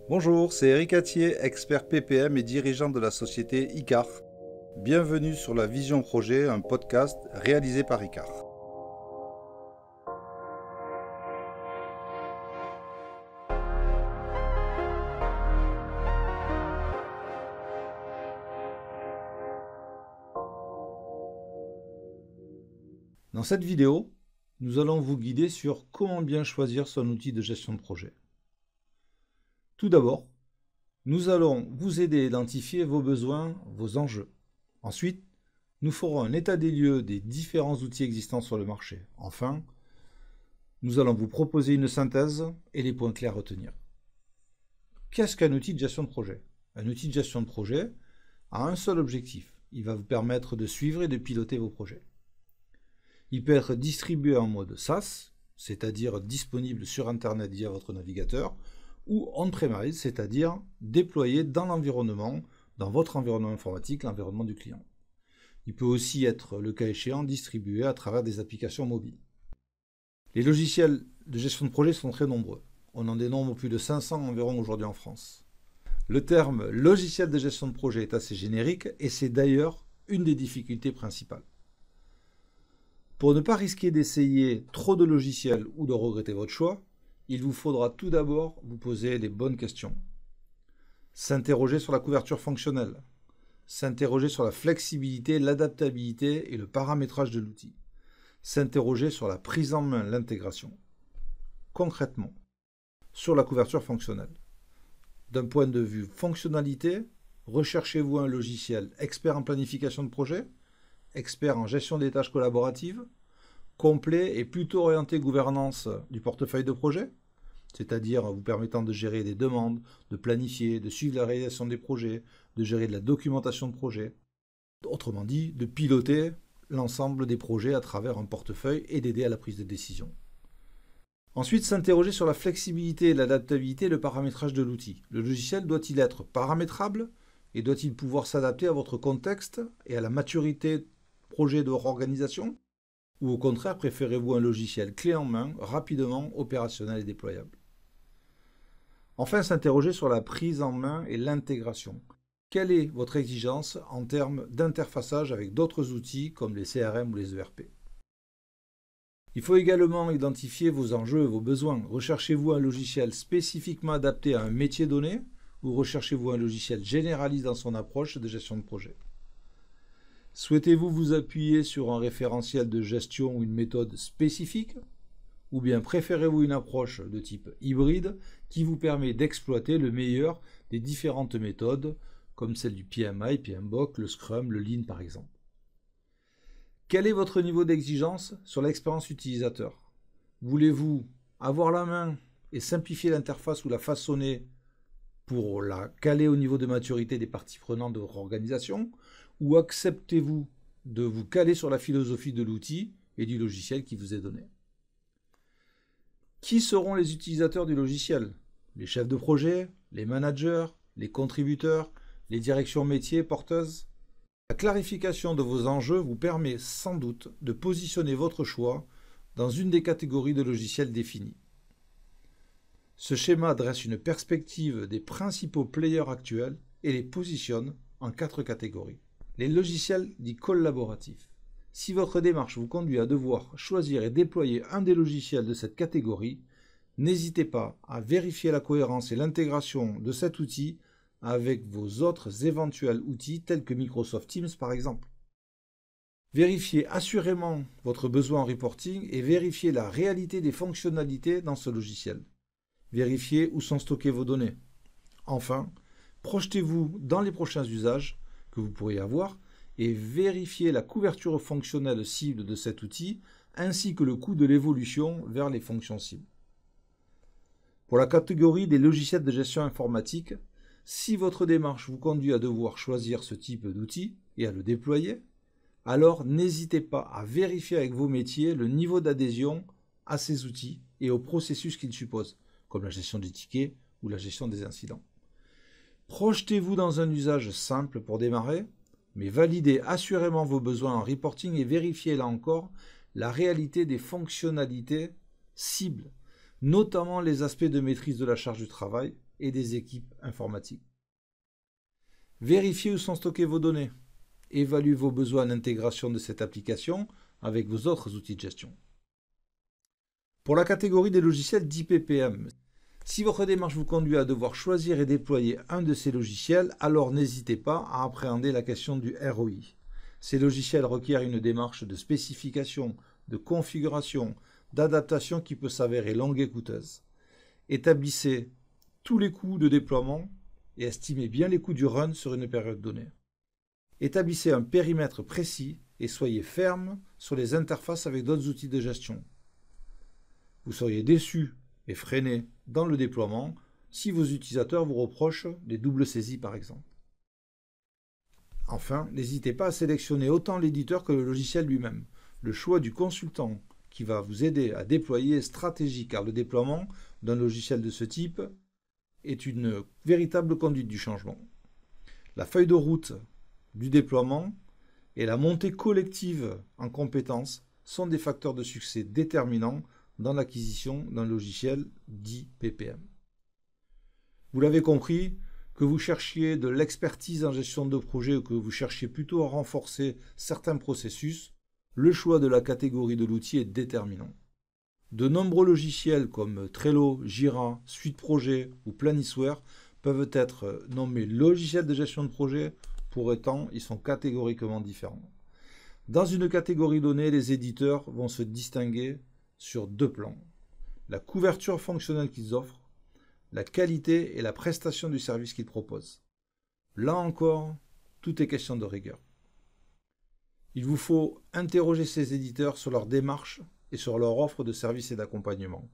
Bonjour, c'est Eric Attier, expert PPM et dirigeant de la société ICAR. Bienvenue sur la Vision Projet, un podcast réalisé par ICAR. Dans cette vidéo, nous allons vous guider sur comment bien choisir son outil de gestion de projet. Tout d'abord, nous allons vous aider à identifier vos besoins, vos enjeux. Ensuite, nous ferons un état des lieux des différents outils existants sur le marché. Enfin, nous allons vous proposer une synthèse et les points clés à retenir. Qu'est-ce qu'un outil de gestion de projet? Un outil de gestion de projet a un seul objectif. Il va vous permettre de suivre et de piloter vos projets. Il peut être distribué en mode SaaS, c'est-à-dire disponible sur Internet via votre navigateur, ou on-premise, c'est-à-dire déployé dans l'environnement, dans votre environnement informatique, l'environnement du client. Il peut aussi être, le cas échéant, distribué à travers des applications mobiles. Les logiciels de gestion de projet sont très nombreux. On en dénombre plus de 500 environ aujourd'hui en France. Le terme logiciel de gestion de projet est assez générique et c'est d'ailleurs une des difficultés principales. Pour ne pas risquer d'essayer trop de logiciels ou de regretter votre choix, il vous faudra tout d'abord vous poser les bonnes questions. S'interroger sur la couverture fonctionnelle. S'interroger sur la flexibilité, l'adaptabilité et le paramétrage de l'outil. S'interroger sur la prise en main, l'intégration. Concrètement, sur la couverture fonctionnelle. D'un point de vue fonctionnalité, recherchez-vous un logiciel expert en planification de projet, expert en gestion des tâches collaboratives, complet et plutôt orienté gouvernance du portefeuille de projet, c'est-à-dire vous permettant de gérer des demandes, de planifier, de suivre la réalisation des projets, de gérer de la documentation de projet, autrement dit, de piloter l'ensemble des projets à travers un portefeuille et d'aider à la prise de décision. Ensuite, s'interroger sur la flexibilité, l'adaptabilité et le paramétrage de l'outil. Le logiciel doit-il être paramétrable et doit-il pouvoir s'adapter à votre contexte et à la maturité projet de votre organisation? Ou au contraire, préférez-vous un logiciel clé en main, rapidement opérationnel et déployable? Enfin, s'interroger sur la prise en main et l'intégration. Quelle est votre exigence en termes d'interfaçage avec d'autres outils comme les CRM ou les ERP? Il faut également identifier vos enjeux et vos besoins. Recherchez-vous un logiciel spécifiquement adapté à un métier donné ou recherchez-vous un logiciel généraliste dans son approche de gestion de projet? Souhaitez-vous vous appuyer sur un référentiel de gestion ou une méthode spécifique? Ou bien préférez-vous une approche de type hybride qui vous permet d'exploiter le meilleur des différentes méthodes, comme celle du PMI, PMBOK, le Scrum, le Lean par exemple? Quel est votre niveau d'exigence sur l'expérience utilisateur? Voulez-vous avoir la main et simplifier l'interface ou la façonner pour la caler au niveau de maturité des parties prenantes de votre organisation? Ou acceptez-vous de vous caler sur la philosophie de l'outil et du logiciel qui vous est donné? Qui seront les utilisateurs du logiciel? Les chefs de projet, les managers, les contributeurs, les directions métiers porteuses? La clarification de vos enjeux vous permet sans doute de positionner votre choix dans une des catégories de logiciels définies. Ce schéma dresse une perspective des principaux players actuels et les positionne en 4 catégories. Les logiciels dits collaboratifs. Si votre démarche vous conduit à devoir choisir et déployer un des logiciels de cette catégorie, n'hésitez pas à vérifier la cohérence et l'intégration de cet outil avec vos autres éventuels outils tels que Microsoft Teams par exemple. Vérifiez assurément votre besoin en reporting et vérifiez la réalité des fonctionnalités dans ce logiciel. Vérifiez où sont stockées vos données. Enfin, projetez-vous dans les prochains usages que vous pourriez avoir et vérifiez la couverture fonctionnelle cible de cet outil ainsi que le coût de l'évolution vers les fonctions cibles. Pour la catégorie des logiciels de gestion informatique, si votre démarche vous conduit à devoir choisir ce type d'outil et à le déployer, alors n'hésitez pas à vérifier avec vos métiers le niveau d'adhésion à ces outils et aux processus qu'ils supposent, comme la gestion des tickets ou la gestion des incidents. Projetez-vous dans un usage simple pour démarrer, mais validez assurément vos besoins en reporting et vérifiez là encore la réalité des fonctionnalités cibles, notamment les aspects de maîtrise de la charge du travail, et des équipes informatiques. Vérifiez où sont stockées vos données. Évaluez vos besoins d'intégration de cette application avec vos autres outils de gestion. Pour la catégorie des logiciels dits PPM, si votre démarche vous conduit à devoir choisir et déployer un de ces logiciels, alors n'hésitez pas à appréhender la question du ROI. Ces logiciels requièrent une démarche de spécification, de configuration, d'adaptation qui peut s'avérer longue et coûteuse. Établissez tous les coûts de déploiement et estimez bien les coûts du run sur une période donnée. Établissez un périmètre précis et soyez ferme sur les interfaces avec d'autres outils de gestion. Vous seriez déçu et freiné dans le déploiement si vos utilisateurs vous reprochent des doubles saisies par exemple. Enfin, n'hésitez pas à sélectionner autant l'éditeur que le logiciel lui-même. Le choix du consultant qui va vous aider à déployer est stratégique car le déploiement d'un logiciel de ce type est une véritable conduite du changement. La feuille de route du déploiement et la montée collective en compétences sont des facteurs de succès déterminants dans l'acquisition d'un logiciel dit PPM. Vous l'avez compris, que vous cherchiez de l'expertise en gestion de projet ou que vous cherchiez plutôt à renforcer certains processus, le choix de la catégorie de l'outil est déterminant. De nombreux logiciels comme Trello, Jira, Suite Projet ou Planisware peuvent être nommés logiciels de gestion de projet, pour autant ils sont catégoriquement différents. Dans une catégorie donnée, les éditeurs vont se distinguer sur deux plans. La couverture fonctionnelle qu'ils offrent, la qualité et la prestation du service qu'ils proposent. Là encore, tout est question de rigueur. Il vous faut interroger ces éditeurs sur leur démarche et sur leur offre de services et d'accompagnement.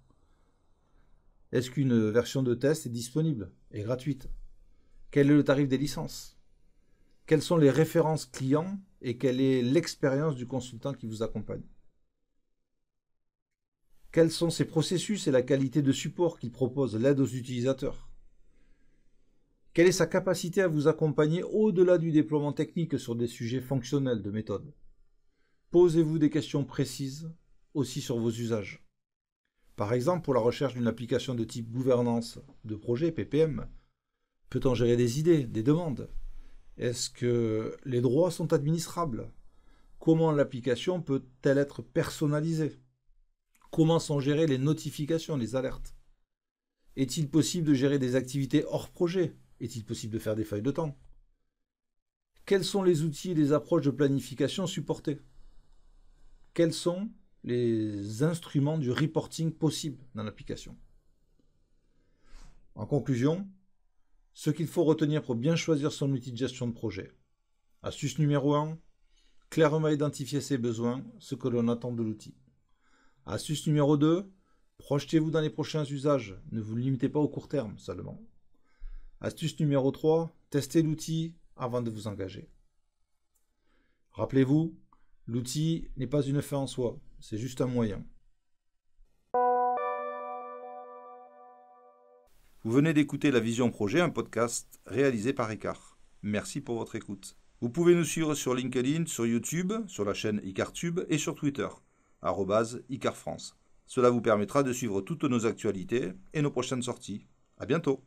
Est-ce qu'une version de test est disponible et gratuite? Quel est le tarif des licences? Quelles sont les références clients et quelle est l'expérience du consultant qui vous accompagne? Quels sont ses processus et la qualité de support qu'il propose, l'aide aux utilisateurs? Quelle est sa capacité à vous accompagner au-delà du déploiement technique sur des sujets fonctionnels de méthode? Posez-vous des questions précises aussi sur vos usages. Par exemple, pour la recherche d'une application de type gouvernance de projet, PPM, peut-on gérer des idées, des demandes? Est-ce que les droits sont administrables? Comment l'application peut-elle être personnalisée? Comment sont gérées les notifications, les alertes? Est-il possible de gérer des activités hors projet? Est-il possible de faire des feuilles de temps? Quels sont les outils et les approches de planification supportés? Quels sont les instruments du reporting possibles dans l'application? En conclusion, ce qu'il faut retenir pour bien choisir son outil de gestion de projet. Astuce numéro 1, clairement identifier ses besoins, ce que l'on attend de l'outil. Astuce numéro 2, projetez-vous dans les prochains usages, ne vous limitez pas au court terme seulement. Astuce numéro 3, testez l'outil avant de vous engager. Rappelez-vous, l'outil n'est pas une fin en soi, c'est juste un moyen. Vous venez d'écouter La Vision Projet, un podcast réalisé par Icar. Merci pour votre écoute. Vous pouvez nous suivre sur LinkedIn, sur YouTube, sur la chaîne IcarTube et sur Twitter, @IcarFrance. Cela vous permettra de suivre toutes nos actualités et nos prochaines sorties. À bientôt.